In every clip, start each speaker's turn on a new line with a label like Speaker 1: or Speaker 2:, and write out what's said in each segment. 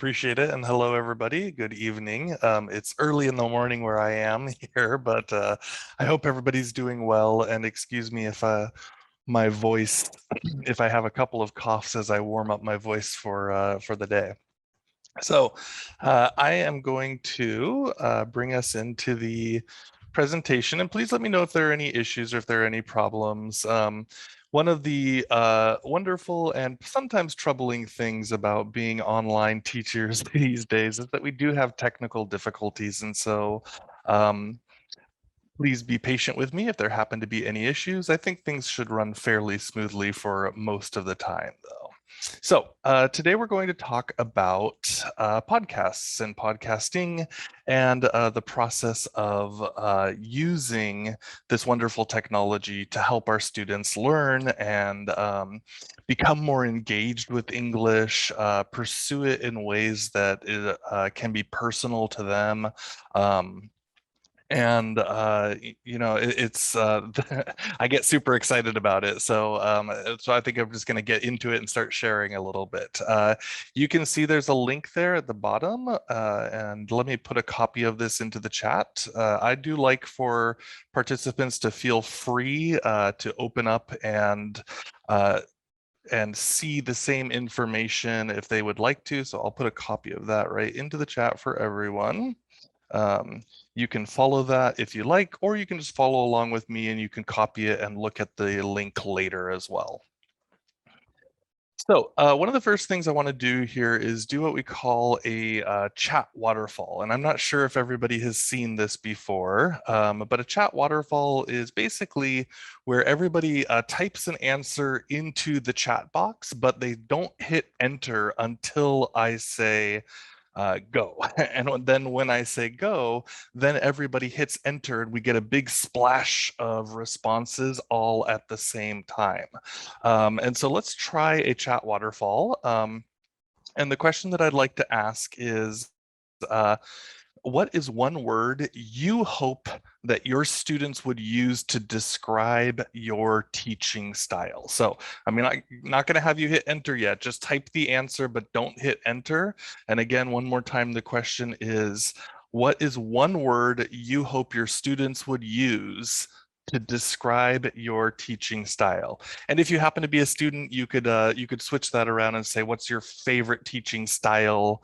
Speaker 1: Appreciate it. And hello, everybody. Good evening. It's early in the morning where I am here, but I hope everybody's doing well. And excuse me if my voice, if I have a couple of coughs as I warm up my voice for the day. So I am going to bring us into the presentation, and please let me know if there are any issues or if there are any problems. One of the wonderful and sometimes troubling things about being online teachers these days is that we do have technical difficulties, and so please be patient with me if there happen to be any issues. I think things should run fairly smoothly for most of the time, though. So today we're going to talk about podcasts and podcasting and the process of using this wonderful technology to help our students learn and become more engaged with English, pursue it in ways that can be personal to them. And it's I get super excited about it, so I think I'm just going to get into it and start sharing a little bit. You can see there's a link there at the bottom, and let me put a copy of this into the chat. I do like for participants to feel free to open up and see the same information if they would like to, so I'll put a copy of that right into the chat for everyone. You can follow that if you like, or you can just follow along with me and you can copy it and look at the link later as well. So one of the first things I want to do here is do what we call a chat waterfall. And I'm not sure if everybody has seen this before, but a chat waterfall is basically where everybody types an answer into the chat box, but they don't hit enter until I say go. And then when I say go, then everybody hits enter and we get a big splash of responses all at the same time. And so let's try a chat waterfall. And the question that I'd like to ask is, what is one word you hope that your students would use to describe your teaching style? So, I mean, I'm not going to have you hit enter yet. Just type the answer, but don't hit enter. And again, one more time, the question is, what is one word you hope your students would use to describe your teaching style? And if you happen to be a student, you could switch that around and say, what's your favorite teaching style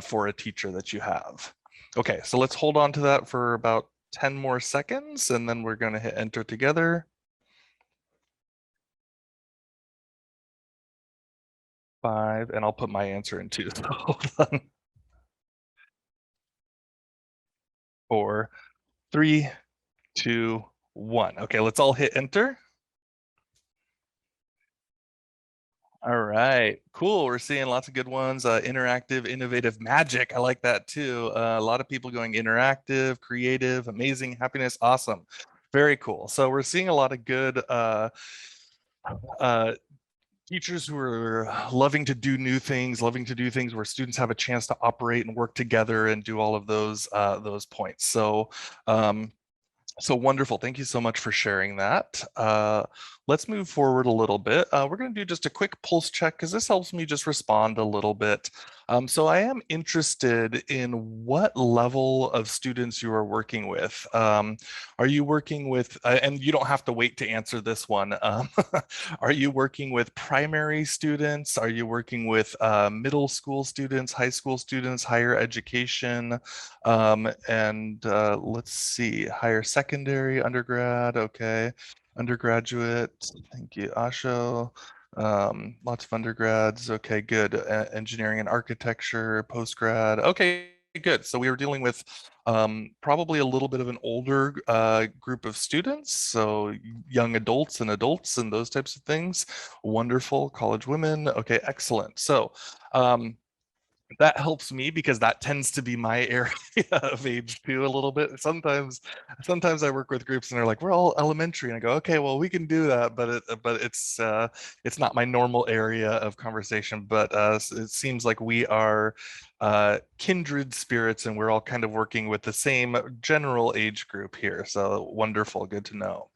Speaker 1: for a teacher that you have? Okay, so let's hold on to that for about 10 more seconds, and then we're going to hit enter together. 5, and I'll put my answer in 2. So hold on. 4, 3, 2, 1. Okay, let's all hit enter. All right, cool. We're seeing lots of good ones. Interactive, innovative, magic. I like that too. A lot of people going interactive, creative, amazing, happiness. Awesome. Very cool. So we're seeing a lot of good teachers who are loving to do new things, loving to do things where students have a chance to operate and work together and do all of those points. So so wonderful. Thank you so much for sharing that. Let's move forward a little bit. We're going to do just a quick pulse check because this helps me just respond a little bit. So I am interested in what level of students you are working with. Are you working with, and you don't have to wait to answer this one. Are you working with primary students? Are you working with middle school students, high school students, higher education? And let's see, higher secondary, undergrad, okay. Undergraduate, thank you, Asho. Lots of undergrads, okay, good. Engineering and architecture, postgrad, okay, good. So we were dealing with probably a little bit of an older group of students, so young adults and those types of things. Wonderful, college women, okay, excellent. So that helps me because that tends to be my area of age too a little bit. Sometimes I work with groups and they're like, we're all elementary, and I go, okay, well, we can do that, but it's not my normal area of conversation. But it seems like we are kindred spirits and we're all kind of working with the same general age group here. So wonderful, good to know.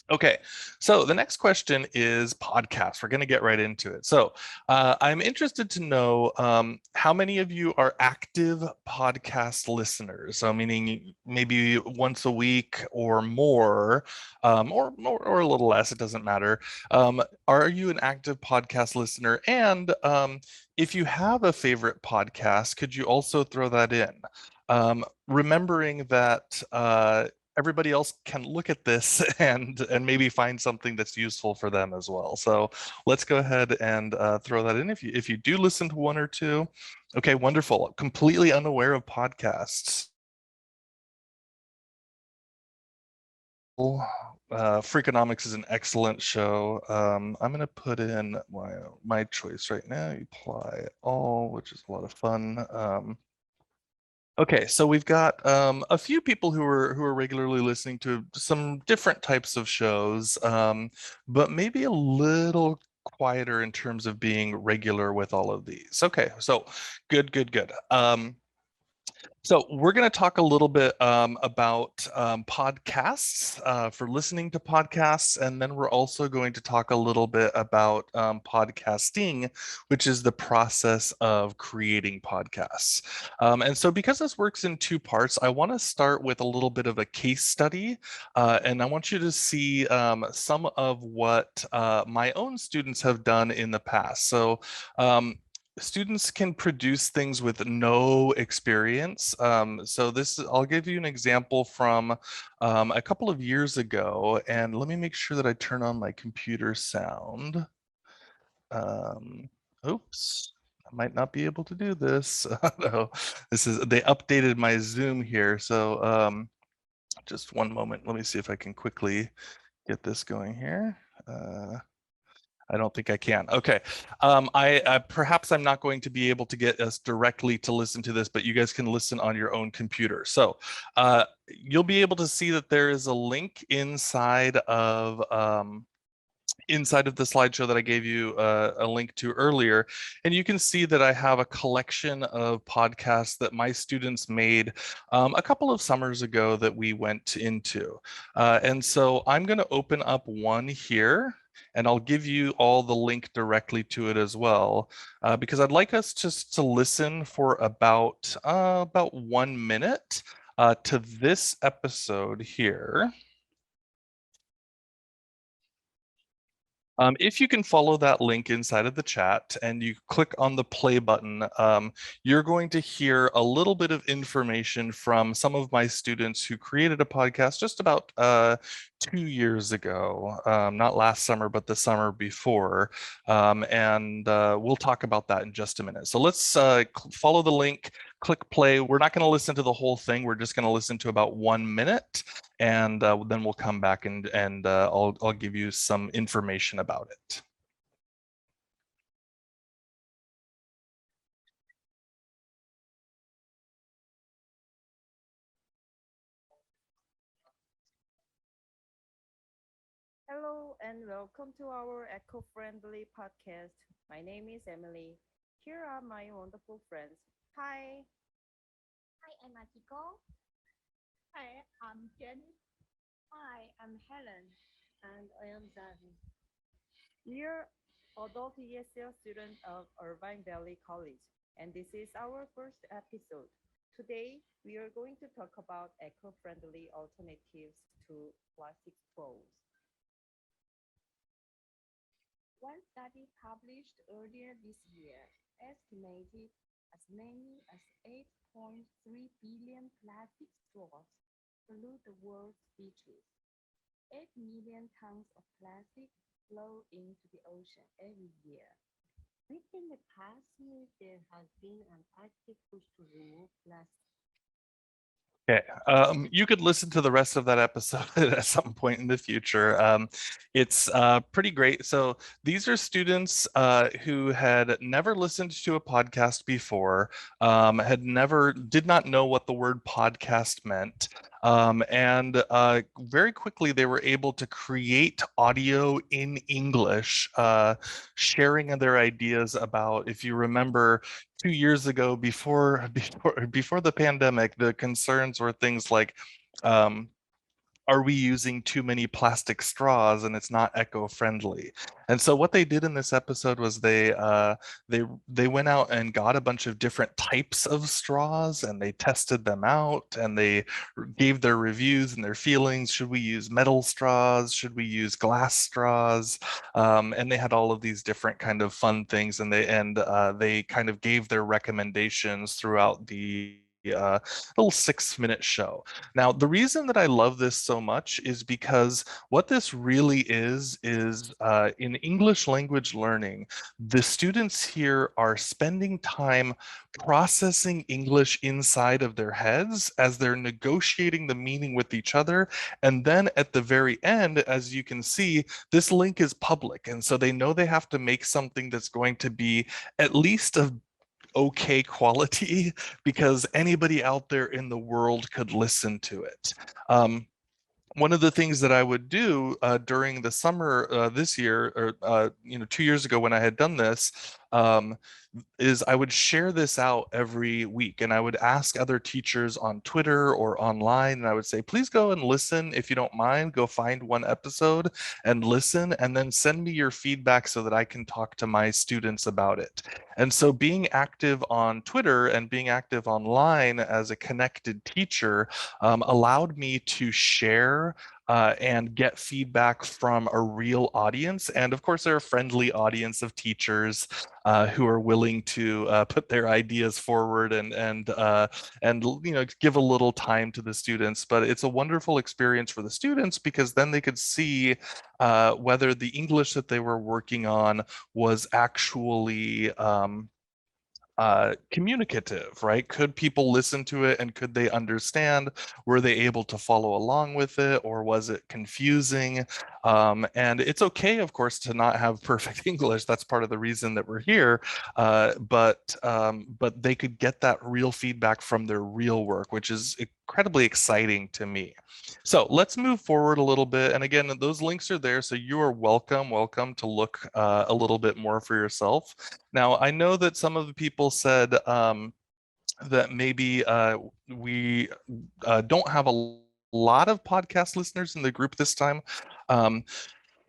Speaker 1: Okay, so the next question is podcasts. We're going to get right into it. So I'm interested to know how many of you are active podcast listeners. So meaning maybe once a week or more, or a little less. It doesn't matter. Are you an active podcast listener? And if you have a favorite podcast, could you also throw that in? Remembering that everybody else can look at this and maybe find something that's useful for them as well. So let's go ahead and throw that in if you do listen to one or two. Okay, wonderful. Completely unaware of podcasts. Freakonomics is an excellent show. I'm going to put in my choice right now. Apply all, which is a lot of fun. Okay, so we've got a few people who are regularly listening to some different types of shows, but maybe a little quieter in terms of being regular with all of these. Okay, so good, good, good. So we're going to talk a little bit about podcasts for listening to podcasts, and then we're also going to talk a little bit about podcasting, which is the process of creating podcasts. And so because this works in two parts, I want to start with a little bit of a case study, and I want you to see some of what my own students have done in the past. So students can produce things with no experience. So I'll give you an example from a couple of years ago, and let me make sure that I turn on my computer sound. Oops, I might not be able to do this. No, they updated my Zoom here, so just one moment. Let me see if I can quickly get this going here. I don't think I can. Okay. I perhaps I'm not going to be able to get us directly to listen to this, but you guys can listen on your own computer. So you'll be able to see that there is a link inside of the slideshow that I gave you a link to earlier. And you can see that I have a collection of podcasts that my students made a couple of summers ago that we went into. And so I'm going to open up one here, and I'll give you all the link directly to it as well, because I'd like us just to listen for about 1 minute to this episode here. If you can follow that link inside of the chat and you click on the play button, you're going to hear a little bit of information from some of my students who created a podcast just about 2 years ago, not last summer, but the summer before. And we'll talk about that in just a minute. So let's follow the link, click play. We're not going to listen to the whole thing. We're just going to listen to about 1 minute, and then we'll come back and I'll give you some information about it.
Speaker 2: Hello and welcome to our eco-friendly podcast. My name is Emily. Here are my wonderful friends. Hi.
Speaker 3: Hi, I'm Akiko.
Speaker 4: Hi, I'm Jenny.
Speaker 5: Hi, I'm Helen.
Speaker 6: And I am Zavi.
Speaker 2: We are adult ESL students of Irvine Valley College, and this is our first episode. Today, we are going to talk about eco-friendly alternatives to plastic straws.
Speaker 5: One study published earlier this year estimated as many as 8.3 billion plastic straws pollute the world's beaches. 8 million tons of plastic flow into the ocean every year.
Speaker 6: Within the past year, there has been an active push to remove plastic.
Speaker 1: Okay, you could listen to the rest of that episode at some point in the future. It's pretty great. So these are students who had never listened to a podcast before, did not know what the word podcast meant. And very quickly they were able to create audio in English, sharing their ideas about, if you remember, 2 years ago, before the pandemic, the concerns were things like, are we using too many plastic straws and it's not eco-friendly? And so what they did in this episode was they went out and got a bunch of different types of straws and they tested them out and they gave their reviews and their feelings. Should we use metal straws? Should we use glass straws? And they had all of these different kind of fun things, and they kind of gave their recommendations throughout the little 6-minute show. Now, the reason that I love this so much is because what this really is in English language learning, the students here are spending time processing English inside of their heads as they're negotiating the meaning with each other. And then at the very end, as you can see, this link is public. And so they know they have to make something that's going to be at least of okay quality because anybody out there in the world could listen to it. One of the things that I would do during the summer this year, or 2 years ago when I had done this, is I would share this out every week, and I would ask other teachers on Twitter or online, and I would say, please go and listen if you don't mind. Go find one episode and listen, and then send me your feedback so that I can talk to my students about it. And so being active on Twitter and being active online as a connected teacher allowed me to share and get feedback from a real audience. And of course, they're a friendly audience of teachers who are willing to put their ideas forward and give a little time to the students. But it's a wonderful experience for the students because then they could see whether the English that they were working on was actually communicative, right? Could people listen to it and could they understand? Were they able to follow along with it, or was it confusing? And it's okay, of course, to not have perfect English. That's part of the reason that we're here. But they could get that real feedback from their real work, which is incredibly exciting to me. So let's move forward a little bit. And again, those links are there, so you are welcome to look a little bit more for yourself. Now, I know that some of the people said that maybe we don't have a lot of podcast listeners in the group this time.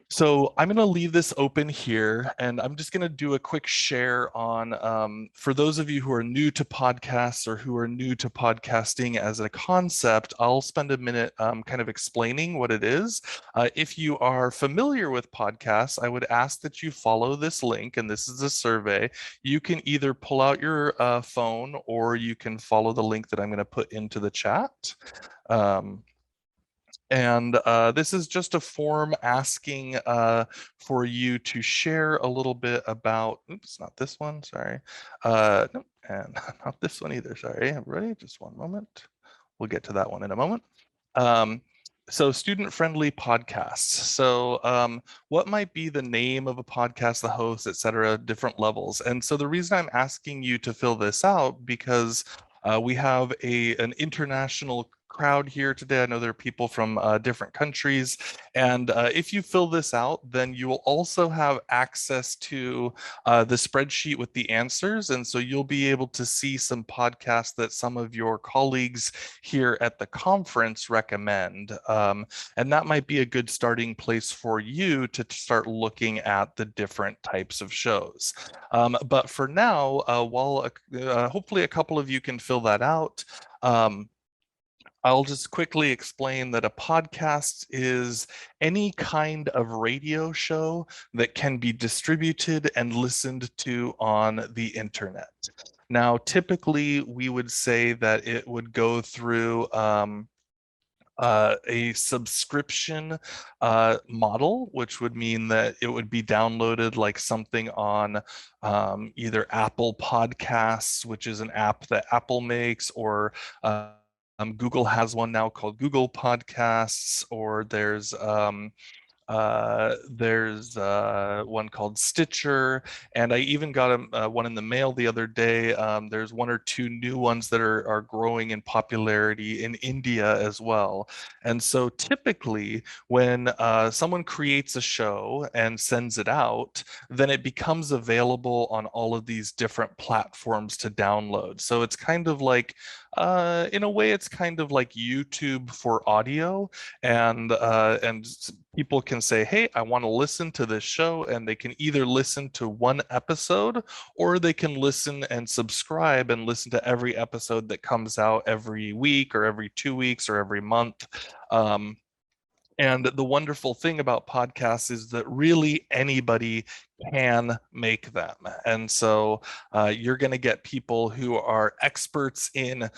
Speaker 1: So I'm going to leave this open here, and I'm just going to do a quick share on, for those of you who are new to podcasts or who are new to podcasting as a concept, I'll spend a minute kind of explaining what it is. If you are familiar with podcasts, I would ask that you follow this link, and this is a survey. You can either pull out your phone or you can follow the link that I'm going to put into the chat. And this is just a form asking for you to share a little bit about, oops, not this one, sorry. Nope, and not this one either, sorry, everybody, just one moment. We'll get to that one in a moment. So student-friendly podcasts. So what might be the name of a podcast, the host, et cetera, different levels. And so the reason I'm asking you to fill this out because we have an international crowd here today. I know there are people from different countries. And if you fill this out, then you will also have access to the spreadsheet with the answers. And so you'll be able to see some podcasts that some of your colleagues here at the conference recommend. And that might be a good starting place for you to start looking at the different types of shows. But for now, while hopefully a couple of you can fill that out, I'll just quickly explain that a podcast is any kind of radio show that can be distributed and listened to on the internet. Now, typically, we would say that it would go through a subscription model, which would mean that it would be downloaded like something on either Apple Podcasts, which is an app that Apple makes, or Google has one now called Google Podcasts, or there's one called Stitcher, and I even got one in the mail the other day. There's one or two new ones that are growing in popularity in India as well. And so typically when someone creates a show and sends it out, then it becomes available on all of these different platforms to download. So it's kind of like In a way, it's kind of like YouTube for audio, and people can say, "Hey, I want to listen to this show," and they can either listen to one episode, or they can listen and subscribe and listen to every episode that comes out every week, or every 2 weeks, or every month. Um, and the wonderful thing about podcasts is that really anybody can make them. And so you're going to get people who are experts in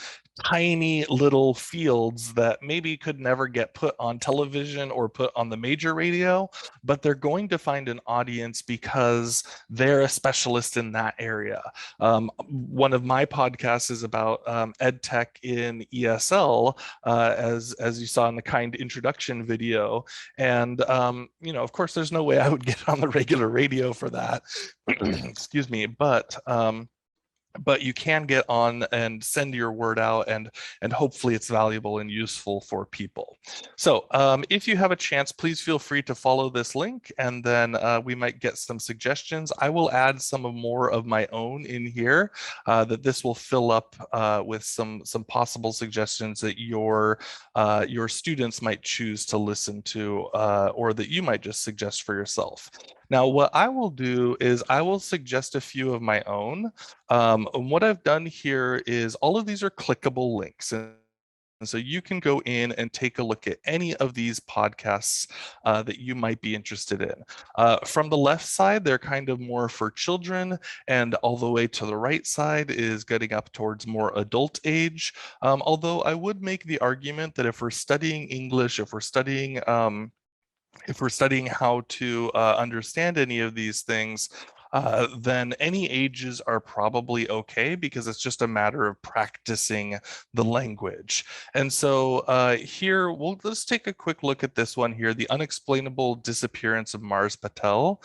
Speaker 1: tiny little fields that maybe could never get put on television or put on the major radio, but they're going to find an audience because they're a specialist in that area. One of my podcasts is about ed tech in ESL, as you saw in the kind introduction video. And of course, there's no way I would get on the regular radio for that. Excuse me, but you can get on and send your word out, and hopefully it's valuable and useful for people. So if you have a chance, please feel free to follow this link, and then we might get some suggestions. I will add some more of my own in here that this will fill up with some possible suggestions that your students might choose to listen to, or that you might just suggest for yourself. Now, what I will do is I will suggest a few of my own. And what I've done here is all of these are clickable links. And so you can go in and take a look at any of these podcasts that you might be interested in. From the left side, they're kind of more for children, and all the way to the right side is getting up towards more adult age. Although I would make the argument that if we're studying English, if we're studying how to understand any of these things, then any ages are probably okay, because it's just a matter of practicing the language. And so here, let's take a quick look at this one here, The Unexplainable Disappearance of Mars Patel.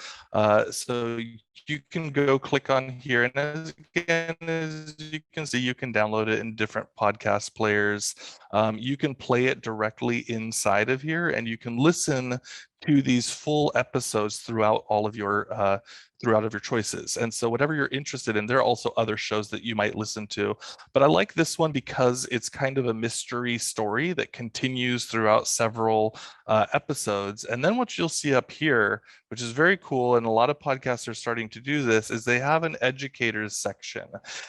Speaker 1: So you can go click on here, and as you can see, you can download it in different podcast players. You can play it directly inside of here, and you can listen to these full episodes throughout all of your choices. And so whatever you're interested in, there are also other shows that you might listen to. But I like this one because it's kind of a mystery story that continues throughout several episodes. And then what you'll see up here, which is very cool, and a lot of podcasts are starting to do this, is they have an educators section.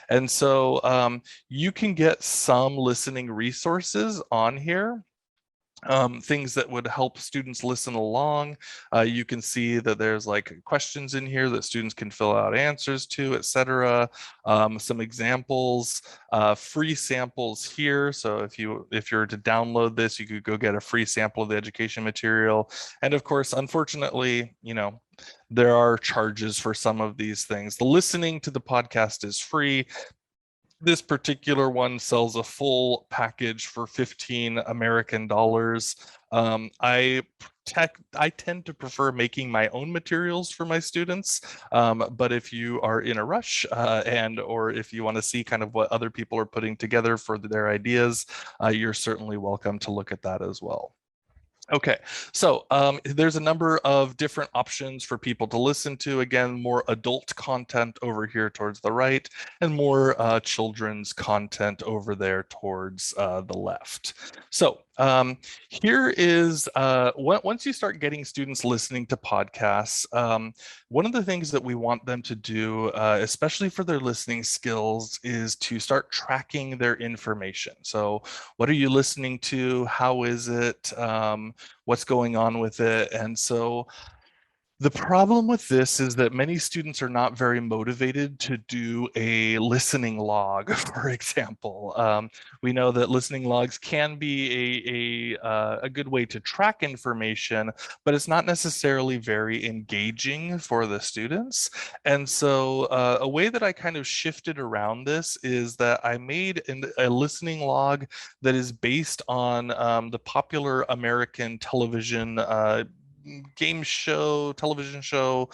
Speaker 1: And so you can get some listening resources on here. Things that would help students listen along. You can see that there's like questions in here that students can fill out answers to, etc. Some examples, free samples here. So if you're to download this, you could go get a free sample of the education material. And of course, unfortunately, there are charges for some of these things. The listening to the podcast is free. This particular one sells a full package for 15 American dollars. I tend to prefer making my own materials for my students, but if you are in a rush or if you want to see kind of what other people are putting together for their ideas, you're certainly welcome to look at that as well. Okay, so there's a number of different options for people to listen to. Again, more adult content over here towards the right, and more children's content over there towards the left. So here is, once you start getting students listening to podcasts, one of the things that we want them to do, especially for their listening skills, is to start tracking their information. So what are you listening to? How is it? What's going on with it? And so the problem with this is that many students are not very motivated to do a listening log, for example. We know that listening logs can be a good way to track information, but it's not necessarily very engaging for the students. And so a way that I kind of shifted around this is that I made a listening log that is based on the popular American television television show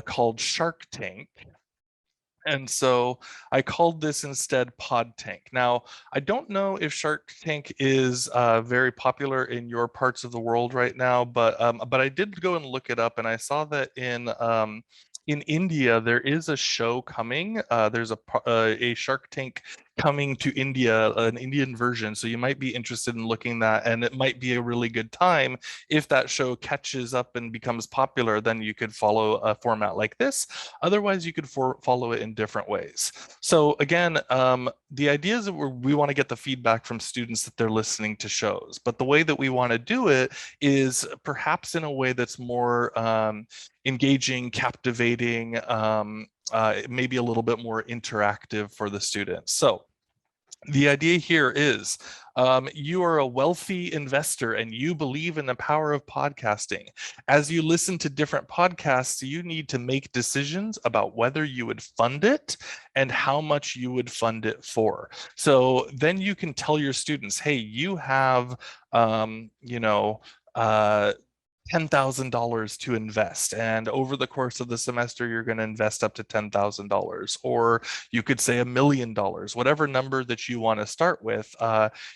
Speaker 1: called Shark Tank. And so I called this instead Pod Tank. Now, I don't know if Shark Tank is very popular in your parts of the world right now, but I did go and look it up, and I saw that in India there is a show coming. There's a Shark Tank coming to India, an Indian version. So you might be interested in looking that, and it might be a really good time if that show catches up and becomes popular. Then you could follow a format like this. Otherwise, you could follow it in different ways. So again, the idea is that we want to get the feedback from students that they're listening to shows, but the way that we want to do it is perhaps in a way that's more engaging, captivating, maybe a little bit more interactive for the students. So the idea here is you are a wealthy investor and you believe in the power of podcasting. As you listen to different podcasts, you need to make decisions about whether you would fund it and how much you would fund it for. So then you can tell your students, hey, you have, $10,000 to invest. And over the course of the semester, you're going to invest up to $10,000. Or you could say $1 million, whatever number that you want to start with.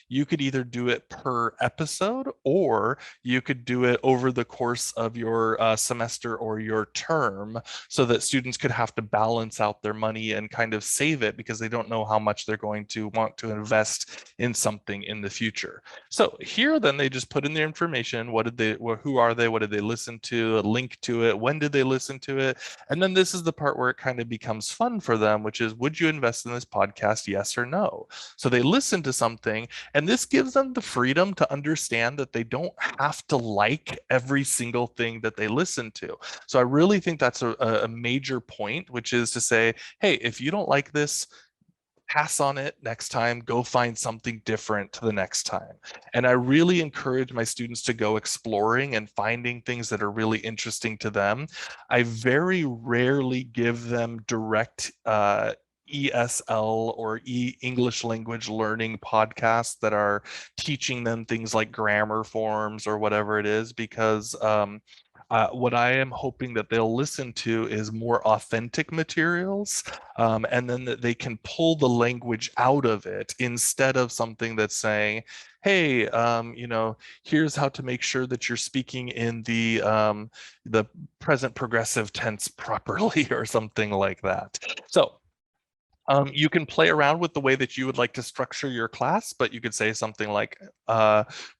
Speaker 1: You could either do it per episode, or you could do it over the course of your semester or your term, so that students could have to balance out their money and kind of save it because they don't know how much they're going to want to invest in something in the future. So here, then they just put in their information. Who are they? What did they listen to? A link to it. When did they listen to it? And then this is the part where it kind of becomes fun for them, which is, would you invest in this podcast? Yes or no? So they listen to something, and this gives them the freedom to understand that they don't have to like every single thing that they listen to. So I really think that's a major point, which is to say, hey, if you don't like this, pass on it next time, go find something different the next time. And I really encourage my students to go exploring and finding things that are really interesting to them. I very rarely give them direct ESL or English language learning podcasts that are teaching them things like grammar forms or whatever it is, because what I am hoping that they'll listen to is more authentic materials, and then that they can pull the language out of it instead of something that's saying, hey, here's how to make sure that you're speaking in the present progressive tense properly or something like that. So you can play around with the way that you would like to structure your class, but you could say something like,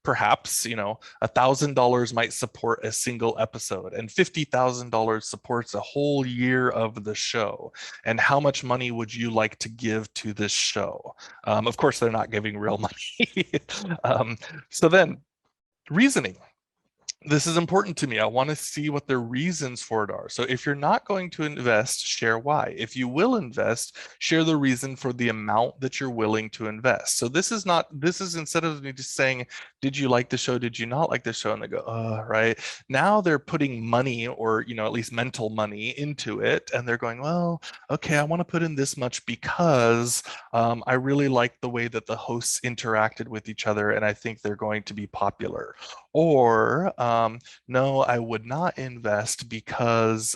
Speaker 1: perhaps, $1,000 might support a single episode, and $50,000 supports a whole year of the show. And how much money would you like to give to this show? Of course, they're not giving real money. So then, reasoning. This is important to me. I want to see what their reasons for it are. So if you're not going to invest, share why. If you will invest, share the reason for the amount that you're willing to invest. So this is instead of me just saying, did you like the show? Did you not like the show? And they go, right. Now they're putting money, or, at least mental money into it. And they're going, well, okay, I want to put in this much because I really like the way that the hosts interacted with each other, and I think they're going to be popular. Or no, I would not invest because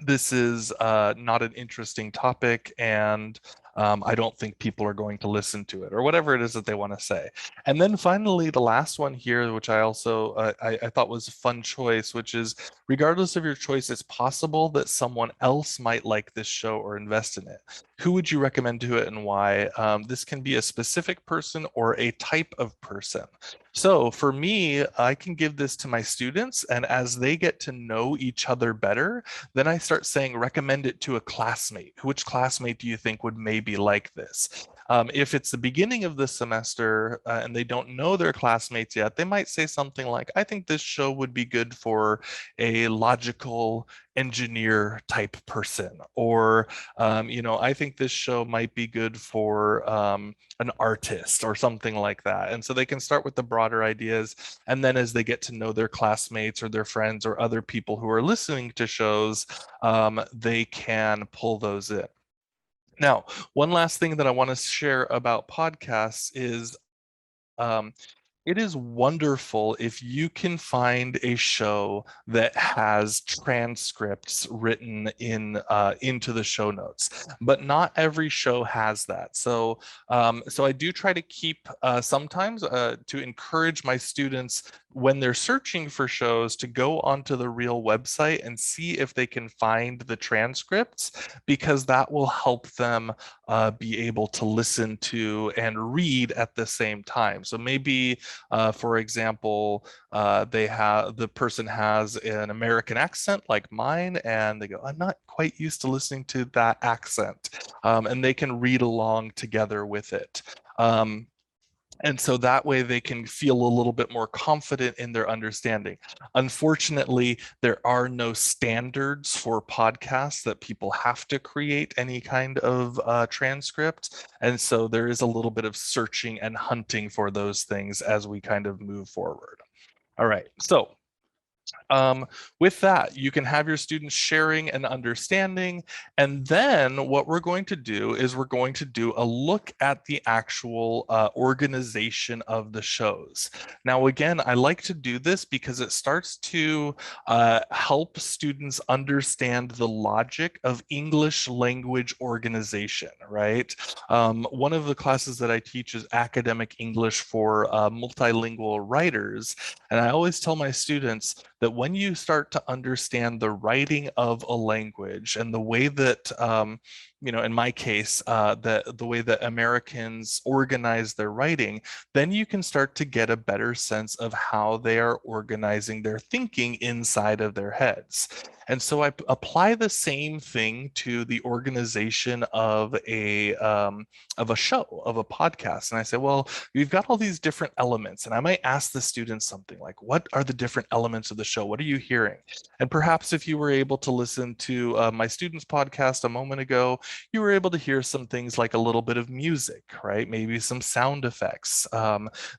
Speaker 1: this is not an interesting topic, and I don't think people are going to listen to it, or whatever it is that they want to say. And then finally, the last one here, which I also I thought was a fun choice, which is, regardless of your choice, it's possible that someone else might like this show or invest in it. Who would you recommend to it, and why? This can be a specific person or a type of person. So for me, I can give this to my students, and as they get to know each other better, then I start saying, recommend it to a classmate. Which classmate do you think would maybe like this? If it's the beginning of the semester and they don't know their classmates yet, they might say something like, I think this show would be good for a logical engineer type person. Or, I think this show might be good for an artist or something like that. And so they can start with the broader ideas. And then as they get to know their classmates or their friends or other people who are listening to shows, they can pull those in. Now, one last thing that I want to share about podcasts is it is wonderful if you can find a show that has transcripts written into the show notes, but not every show has that. So I do try to keep sometimes to encourage my students, when they're searching for shows to go onto the real website and see if they can find the transcripts, because that will help them be able to listen to and read at the same time. So maybe, for example, the person has an American accent like mine, and they go, I'm not quite used to listening to that accent, and they can read along together with it. And so that way they can feel a little bit more confident in their understanding. Unfortunately, there are no standards for podcasts that people have to create any kind of transcript. And so there is a little bit of searching and hunting for those things as we kind of move forward. All right, so with that, you can have your students sharing and understanding. And then what we're going to do is we're going to do a look at the actual organization of the shows. Now, again, I like to do this because it starts to help students understand the logic of English language organization, right? One of the classes that I teach is academic English for multilingual writers. And I always tell my students that when you start to understand the writing of a language and the way that, in my case, the way that Americans organize their writing, then you can start to get a better sense of how they are organizing their thinking inside of their heads. And so I apply the same thing to the organization of a show, of a podcast. And I say, well, you've got all these different elements. And I might ask the students something like, what are the different elements of the show? What are you hearing? And perhaps if you were able to listen to my students' podcast a moment ago, you were able to hear some things like a little bit of music, right? Maybe some sound effects.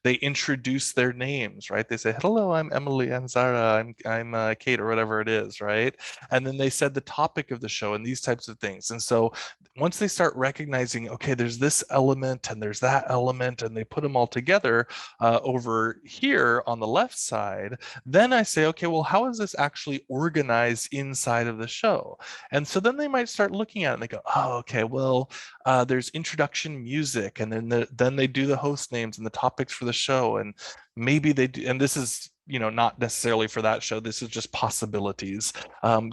Speaker 1: They introduce their names, right? They say, hello, I'm Emily, I'm Zara, I'm Kate, or whatever it is, right? And then they said the topic of the show and these types of things. And so once they start recognizing, okay, there's this element and there's that element, and they put them all together over here on the left side, then I say, okay, well, how is this actually organized inside of the show? And so then they might start looking at it and they go, oh, okay, well, there's introduction music, and then they do the host names and the topics for the show, and maybe they do, and this is not necessarily for that show. This is just possibilities,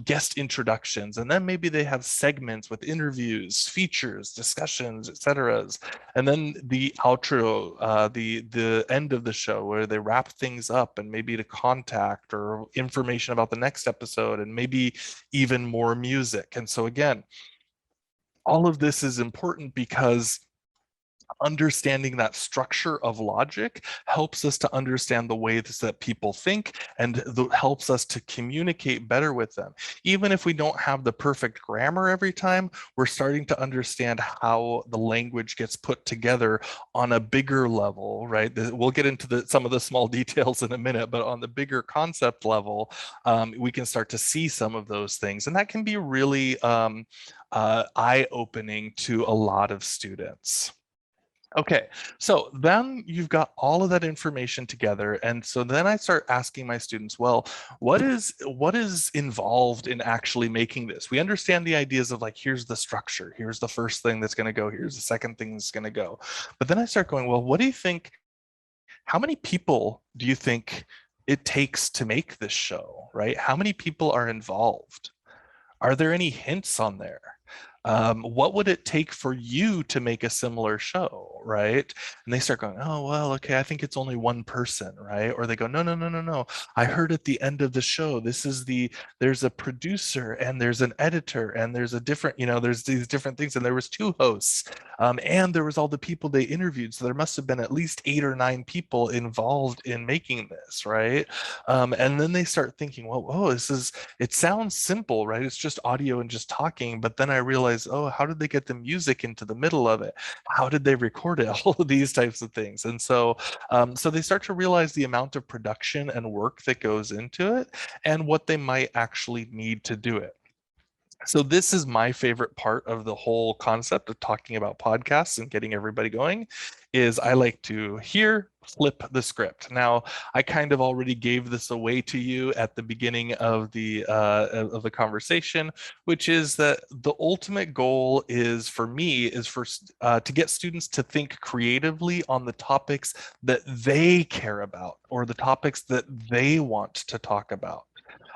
Speaker 1: guest introductions, and then maybe they have segments with interviews, features, discussions, etc. And then the outro, the end of the show where they wrap things up, and maybe to contact or information about the next episode, and maybe even more music. And so again, all of this is important because understanding that structure of logic helps us to understand the ways that people think, and helps us to communicate better with them. Even if we don't have the perfect grammar every time, we're starting to understand how the language gets put together on a bigger level, right? We'll get into some of the small details in a minute, but on the bigger concept level, we can start to see some of those things. And that can be really eye-opening to a lot of students. Okay, so then you've got all of that information together. And so then I start asking my students, well, what is involved in actually making this? We understand the ideas of like, here's the structure, here's the first thing that's going to go, here's the second thing that's going to go. But then I start going, well, what do you think, how many people do you think it takes to make this show, right? How many people are involved? Are there any hints on there? What would it take for you to make a similar show, right? And they start going, oh, well, okay, I think it's only one person, right? Or they go, no, no, no, no, no. I heard at the end of the show, there's a producer and there's an editor and there's a different, there's these different things. And there was two hosts, and there was all the people they interviewed. So there must have been at least 8 or 9 people involved in making this, right? And then they start thinking, well, oh, it sounds simple, right? It's just audio and just talking. But then I realized, oh, how did they get the music into the middle of it? How did they record it? All of these types of things. And so they start to realize the amount of production and work that goes into it, and what they might actually need to do it. So this is my favorite part of the whole concept of talking about podcasts and getting everybody going is I like to hear, flip the script. Now, I kind of already gave this away to you at the beginning of the conversation, which is that the ultimate goal is for me is to get students to think creatively on the topics that they care about or the topics that they want to talk about.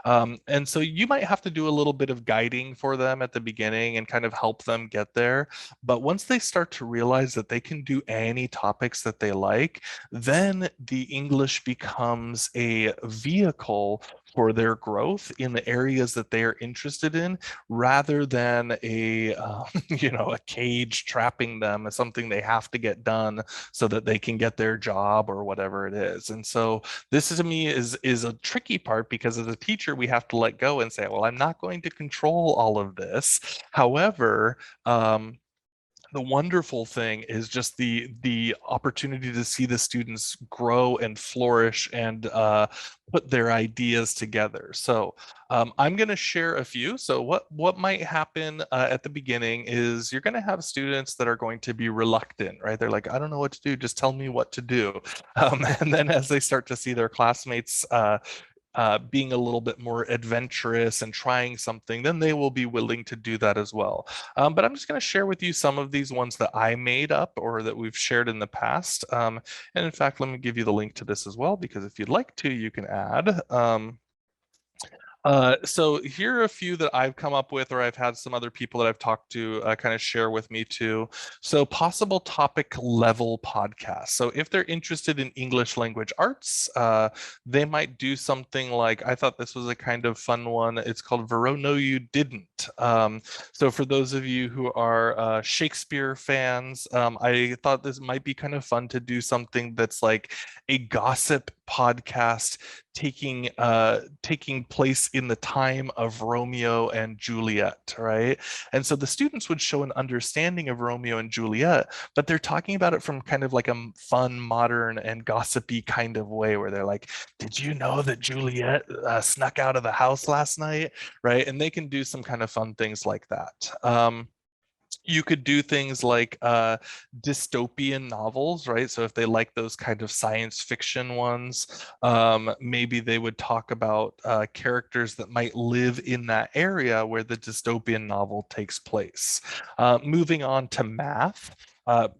Speaker 1: And so you might have to do a little bit of guiding for them at the beginning and kind of help them get there. But once they start to realize that they can do any topics that they like, then the English becomes a vehicle for their growth in the areas that they are interested in, rather than a cage trapping them as something they have to get done so that they can get their job or whatever it is. And so this to me is a tricky part, because as a teacher we have to let go and say, well, I'm not going to control all of this. However, the wonderful thing is just the opportunity to see the students grow and flourish and put their ideas together. So I'm going to share a few. So what might happen at the beginning is you're going to have students that are going to be reluctant, right? They're like, I don't know what to do. Just tell me what to do. And then as they start to see their classmates being a little bit more adventurous and trying something, then they will be willing to do that as well. But I'm just going to share with you some of these ones that I made up or that we've shared in the past. And in fact, let me give you the link to this as well, because if you'd like to, you can add. So here are a few that I've come up with, or I've had some other people that I've talked to kind of share with me too. So possible topic level podcasts. So if they're interested in English language arts, they might do something like, I thought this was a kind of fun one. It's called Vero No You Didn't. So for those of you who are Shakespeare fans, I thought this might be kind of fun to do something that's like a gossip podcast taking place in the time of Romeo and Juliet, right? And so the students would show an understanding of Romeo and Juliet, but they're talking about it from kind of like a fun, modern, and gossipy kind of way, where they're like, "Did you know that Juliet snuck out of the house last night?" Right? And they can do some kind of fun things like that. You could do things like dystopian novels, right? So if they like those kind of science fiction ones, maybe they would talk about characters that might live in that area where the dystopian novel takes place. Moving on to math. I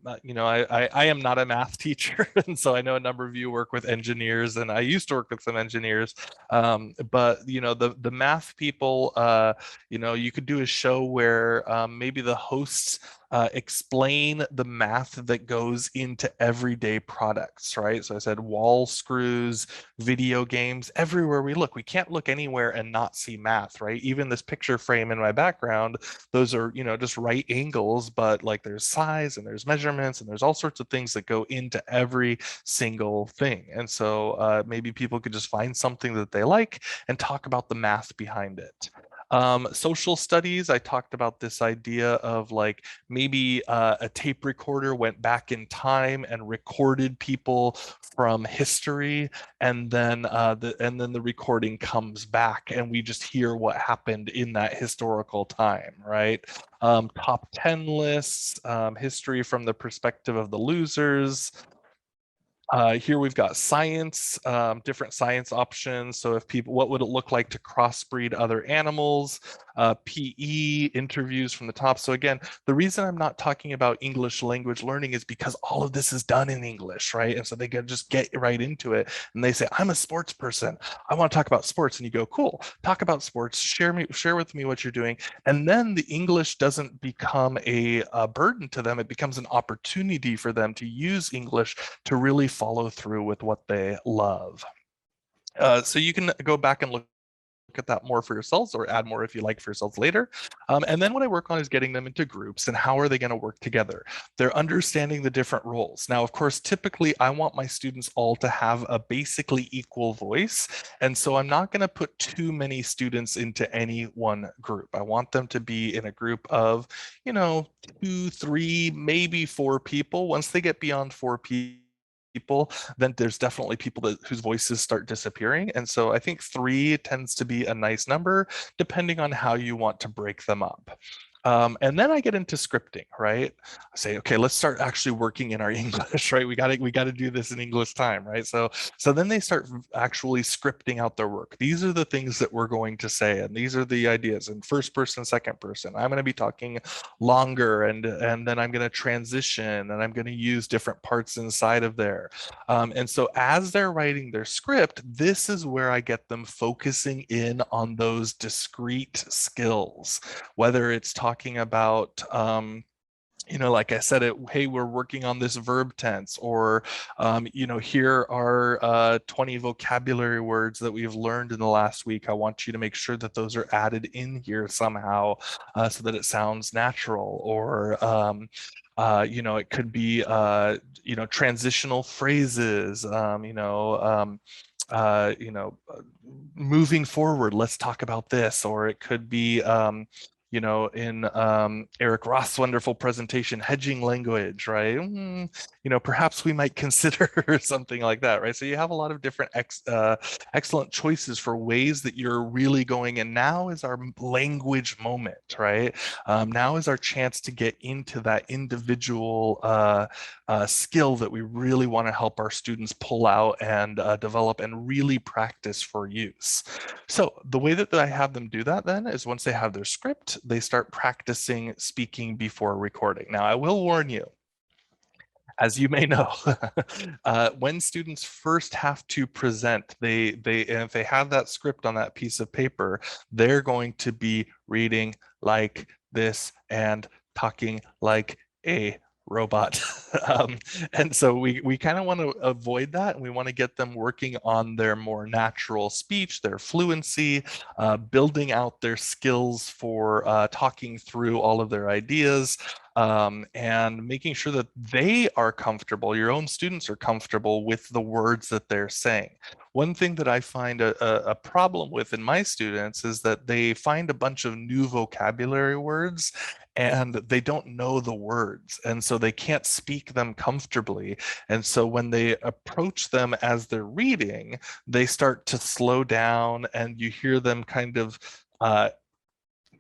Speaker 1: am not a math teacher, and so I know a number of you work with engineers, and I used to work with some engineers. But the math people, you could do a show where maybe the hosts explain the math that goes into everyday products, right? So I said wall screws, video games, everywhere we look. We can't look anywhere and not see math, right? Even this picture frame in my background, those are, just right angles, but like there's size and there's measurements and there's all sorts of things that go into every single thing. And so maybe people could just find something that they like and talk about the math behind it. Social studies, I talked about this idea of like maybe a tape recorder went back in time and recorded people from history, and then the recording comes back and we just hear what happened in that historical time, right? Top 10 lists, history from the perspective of the losers. Here we've got science, different science options. So what would it look like to crossbreed other animals? PE, interviews from the top. So again, the reason I'm not talking about English language learning is because all of this is done in English, right? And so they can just get right into it. And they say, I'm a sports person. I want to talk about sports. And you go, cool, talk about sports. Share with me what you're doing. And then the English doesn't become a burden to them. It becomes an opportunity for them to use English to really follow through with what they love. So you can go back and look at that more for yourselves, or add more if you like for yourselves later. And then what I work on is getting them into groups and how are they going to work together. They're understanding the different roles. Now, of course, typically I want my students all to have a basically equal voice. And so I'm not going to put too many students into any one group. I want them to be in a group of, 2, 3, maybe 4 people. Once they get beyond 4 people, people, then there's definitely people whose voices start disappearing. And so I think 3 tends to be a nice number, depending on how you want to break them up. And then I get into scripting, right? I say, okay, let's start actually working in our English, right? We got to do this in English time, right? So then they start actually scripting out their work. These are the things that we're going to say, and these are the ideas in first person, second person. I'm going to be talking longer, and then I'm going to transition, and I'm going to use different parts inside of there. And so as they're writing their script, this is where I get them focusing in on those discrete skills, whether it's talking about like I said, hey, we're working on this verb tense, or, here are 20 vocabulary words that we've learned in the last week. I want you to make sure that those are added in here somehow so that it sounds natural. Or, it could be, transitional phrases, moving forward, let's talk about this. Or it could be, in Eric Roth's wonderful presentation, hedging language, right? Perhaps we might consider something like that, right? So you have a lot of different excellent choices for ways that you're really going. And now is our language moment, right? Now is our chance to get into that individual skill that we really want to help our students pull out and develop and really practice for use. So the way that I have them do that then is once they have their script, they start practicing speaking before recording. Now, I will warn you, as you may know, when students first have to present, if they have that script on that piece of paper, they're going to be reading like this and talking like a robot. And so we kind of want to avoid that, and we want to get them working on their more natural speech, their fluency, building out their skills for talking through all of their ideas, and making sure that they are comfortable, your own students are comfortable with the words that they're saying. One thing that I find a problem with in my students is that they find a bunch of new vocabulary words and they don't know the words, and so they can't speak them comfortably. And so when they approach them as they're reading, they start to slow down, and you hear them kind of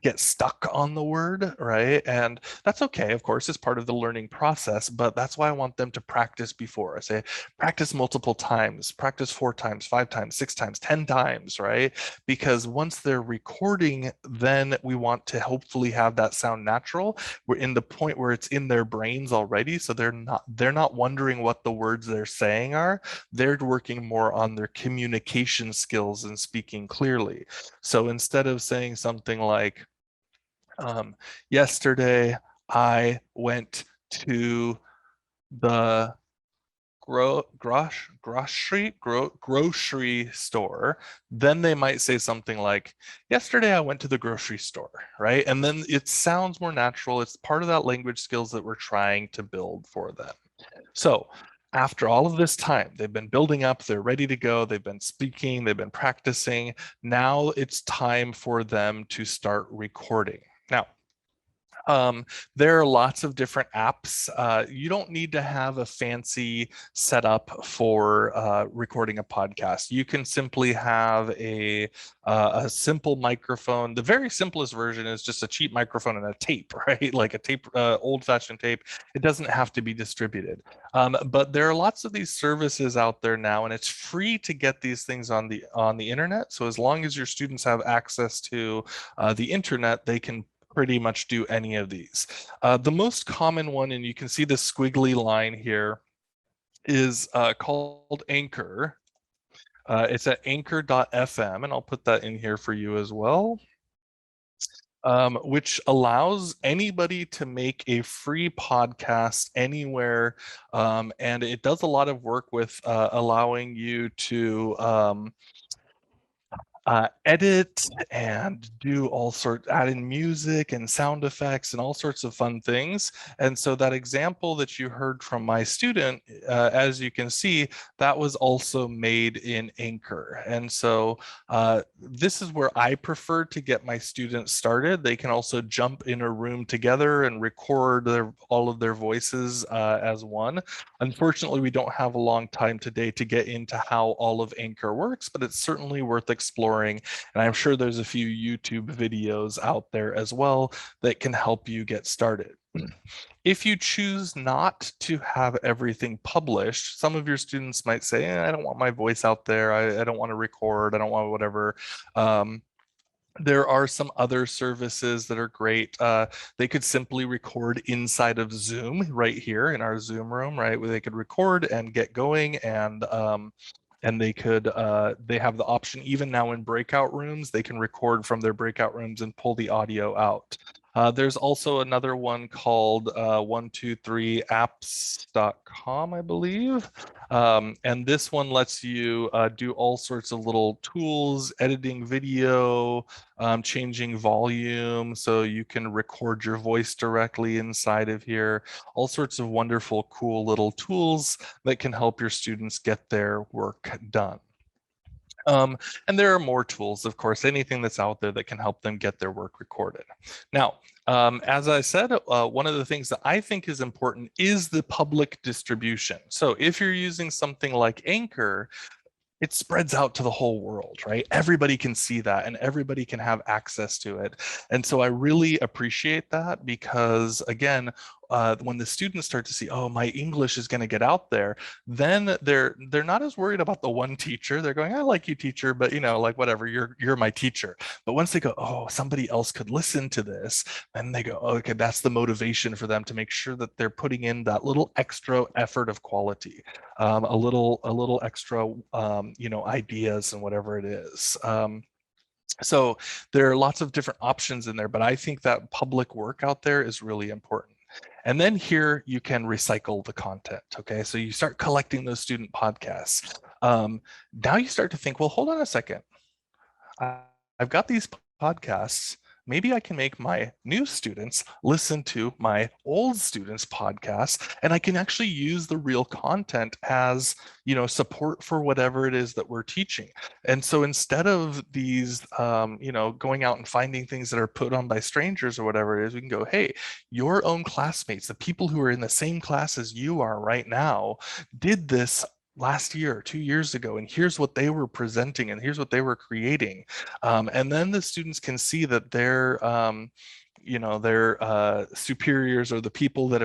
Speaker 1: get stuck on the word, right? And that's okay, of course, it's part of the learning process, but that's why I want them to practice before. I say practice multiple times, practice 4 times, 5 times, 6 times, 10 times, right? Because once they're recording, then we want to hopefully have that sound natural. We're in the point where it's in their brains already, so they're not wondering what the words they're saying are. They're working more on their communication skills and speaking clearly. So instead of saying something like, yesterday I went to the grocery store, then they might say something like, yesterday I went to the grocery store, right? And then it sounds more natural. It's part of that language skills that we're trying to build for them. So after all of this time, they've been building up, they're ready to go, they've been speaking, they've been practicing. Now it's time for them to start recording. Now, there are lots of different apps. You don't need to have a fancy setup for recording a podcast. You can simply have a simple microphone. The very simplest version is just a cheap microphone and a tape, right? Like a tape, old-fashioned tape. It doesn't have to be distributed. But there are lots of these services out there now, and it's free to get these things on the internet. So as long as your students have access to the internet, they can pretty much do any of these. The most common one, and you can see the squiggly line here, is called Anchor. It's at anchor.fm, and I'll put that in here for you as well, which allows anybody to make a free podcast anywhere. And it does a lot of work with allowing you to edit and do add in music and sound effects and all sorts of fun things. And so that example that you heard from my student, as you can see, that was also made in Anchor. And so this is where I prefer to get my students started. They can also jump in a room together and record all of their voices as one. Unfortunately, we don't have a long time today to get into how all of Anchor works, but it's certainly worth exploring. And I'm sure there's a few YouTube videos out there as well that can help you get started. If you choose not to have everything published, some of your students might say, I don't want my voice out there. I don't want to record. I don't want whatever. There are some other services that are great. They could simply record inside of Zoom right here in our Zoom room, right? Where they could record and get going, and they could they have the option even now in breakout rooms, they can record from their breakout rooms and pull the audio out. There's also another one called 123apps.com, I believe. And this one lets you do all sorts of little tools, editing video, changing volume, so you can record your voice directly inside of here. All sorts of wonderful, cool little tools that can help your students get their work done. And there are more tools, of course, anything that's out there that can help them get their work recorded. Now, as I said, one of the things that I think is important is the public distribution. So if you're using something like Anchor, it spreads out to the whole world, right? Everybody can see that and everybody can have access to it. And so I really appreciate that because, again, when the students start to see, oh, my English is going to get out there, then they're not as worried about the one teacher. They're going, I like you, teacher, but like whatever, you're my teacher. But once they go, oh, somebody else could listen to this, then they go, oh, okay, that's the motivation for them to make sure that they're putting in that little extra effort of quality, a little extra, ideas and whatever it is. So there are lots of different options in there, but I think that public work out there is really important. And then here you can recycle the content. Okay, so you start collecting those student podcasts. Now you start to think, well, hold on a second. I've got these podcasts. Maybe I can make my new students listen to my old students' podcasts, and I can actually use the real content as, support for whatever it is that we're teaching. And so instead of these, going out and finding things that are put on by strangers or whatever it is, we can go, hey, your own classmates, the people who are in the same class as you are right now, did this last year, 2 years ago, and here's what they were presenting and here's what they were creating. And then the students can see that their superiors or the people that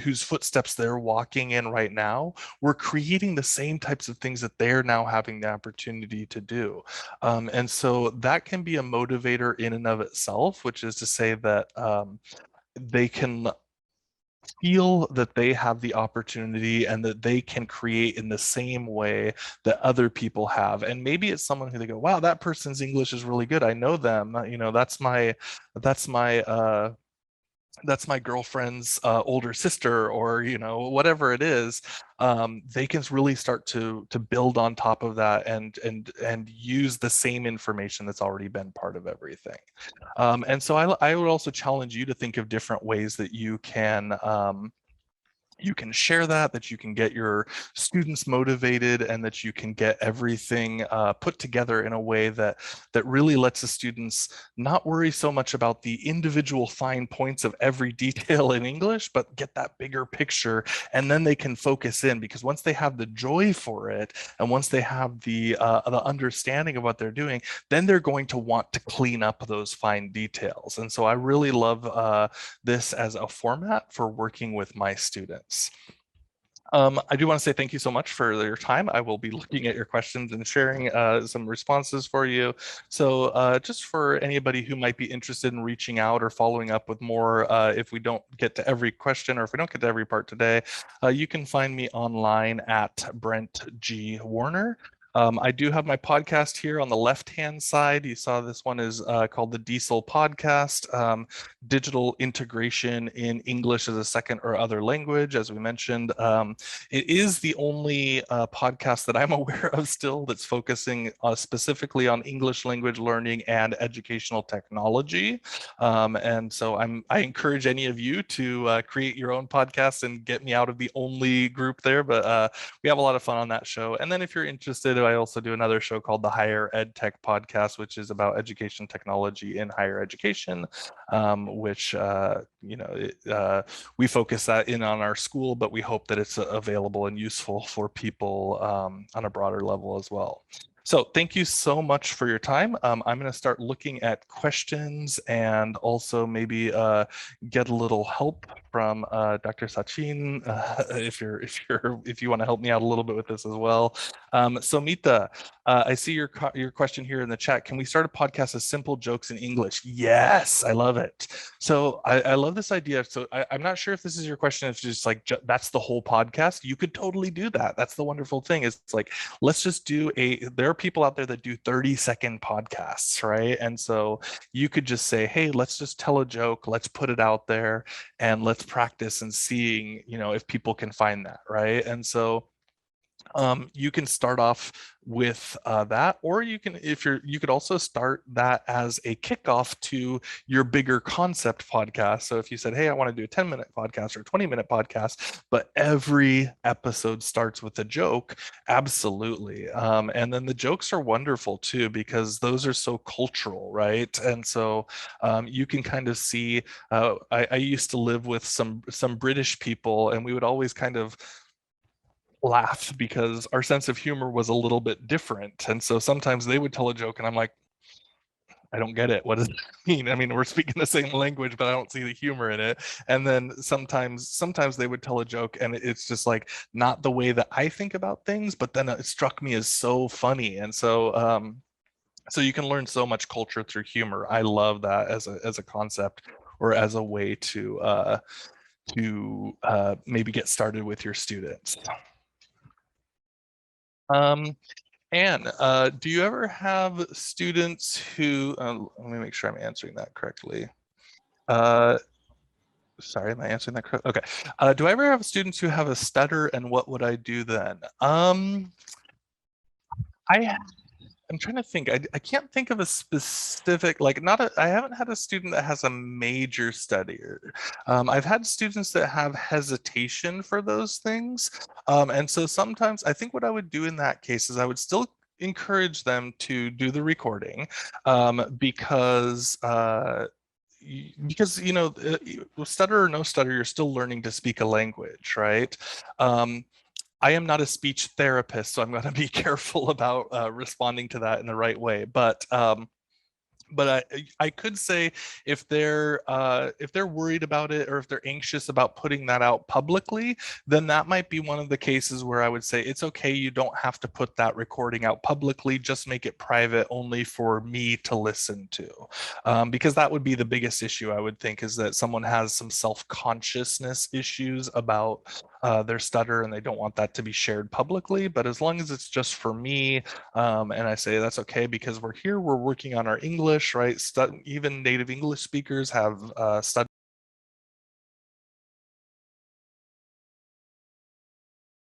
Speaker 1: whose footsteps they're walking in right now were creating the same types of things that they're now having the opportunity to do. And so that can be a motivator in and of itself, which is to say that they can feel that they have the opportunity and that they can create in the same way that other people have. And maybe it's someone who they go, wow, that person's English is really good. I know them. That's my girlfriend's older sister, or whatever it is. They can really start to build on top of that and use the same information that's already been part of everything. And so I would also challenge you to think of different ways that you can share that you can get your students motivated, and that you can get everything put together in a way that really lets the students not worry so much about the individual fine points of every detail in English, but get that bigger picture. And then they can focus in, because once they have the joy for it, and once they have the understanding of what they're doing, then they're going to want to clean up those fine details. And so I really love this as a format for working with my students. I do want to say thank you so much for your time. I will be looking at your questions and sharing some responses for you. So just for anybody who might be interested in reaching out or following up with more, if we don't get to every question or if we don't get to every part today, you can find me online at Brent G. Warner. I do have my podcast here on the left-hand side. You saw this one is called the Diesel Podcast, Digital Integration in English as a Second or Other Language, as we mentioned. It is the only podcast that I'm aware of still that's focusing specifically on English language learning and educational technology. And so I encourage any of you to create your own podcast and get me out of the only group there. But we have a lot of fun on that show. And then if you're interested, I also do another show called the Higher Ed Tech Podcast, which is about education technology in higher education, which we focus that in on our school, but we hope that it's available and useful for people on a broader level as well. So thank you so much for your time. I'm going to start looking at questions and also maybe get a little help from Dr. Sachin if you want to help me out a little bit with this as well. So Mita, I see your question here in the chat. Can we start a podcast of simple jokes in English? Yes, I love it. So I love this idea. So I'm not sure if this is your question. It's just like that's the whole podcast. You could totally do that. That's the wonderful thing. It's like let's just do there are people out there that do 30-second podcasts, right? And so you could just say, hey, let's just tell a joke, let's put it out there, and let's practice and seeing, if people can find that, right? And so you can start off with that, or you could also start that as a kickoff to your bigger concept podcast. So if you said, hey, I want to do a 10-minute podcast or a 20-minute podcast, but every episode starts with a joke, absolutely. And then the jokes are wonderful too, because those are so cultural, right? And so you can kind of see, I used to live with some British people, and we would always kind of laugh because our sense of humor was a little bit different. And so sometimes they would tell a joke and I'm like, I don't get it. What does it mean? I mean, we're speaking the same language, but I don't see the humor in it. And then sometimes they would tell a joke and it's just like not the way that I think about things, but then it struck me as so funny. And so so you can learn so much culture through humor. I love that as a concept or as a way to maybe get started with your students. Anne, do you ever have students who, let me make sure I'm answering that correctly. Sorry, am I answering that correctly? Okay. Do I ever have students who have a stutter, and what would I do then? I'm trying to think. I can't think of a specific, like I haven't had a student that has a major stutter. I've had students that have hesitation for those things. And so sometimes I think what I would do in that case is I would still encourage them to do the recording because stutter or no stutter, you're still learning to speak a language, right? I am not a speech therapist, so I'm going to be careful about responding to that in the right way. But I could say if they're worried about it or if they're anxious about putting that out publicly, then that might be one of the cases where I would say it's okay. You don't have to put that recording out publicly. Just make it private, only for me to listen to, because that would be the biggest issue I would think, is that someone has some self-consciousness issues about their stutter and they don't want that to be shared publicly. But as long as it's just for me, and I say that's okay because we're working on our English, right? Even native English speakers have studied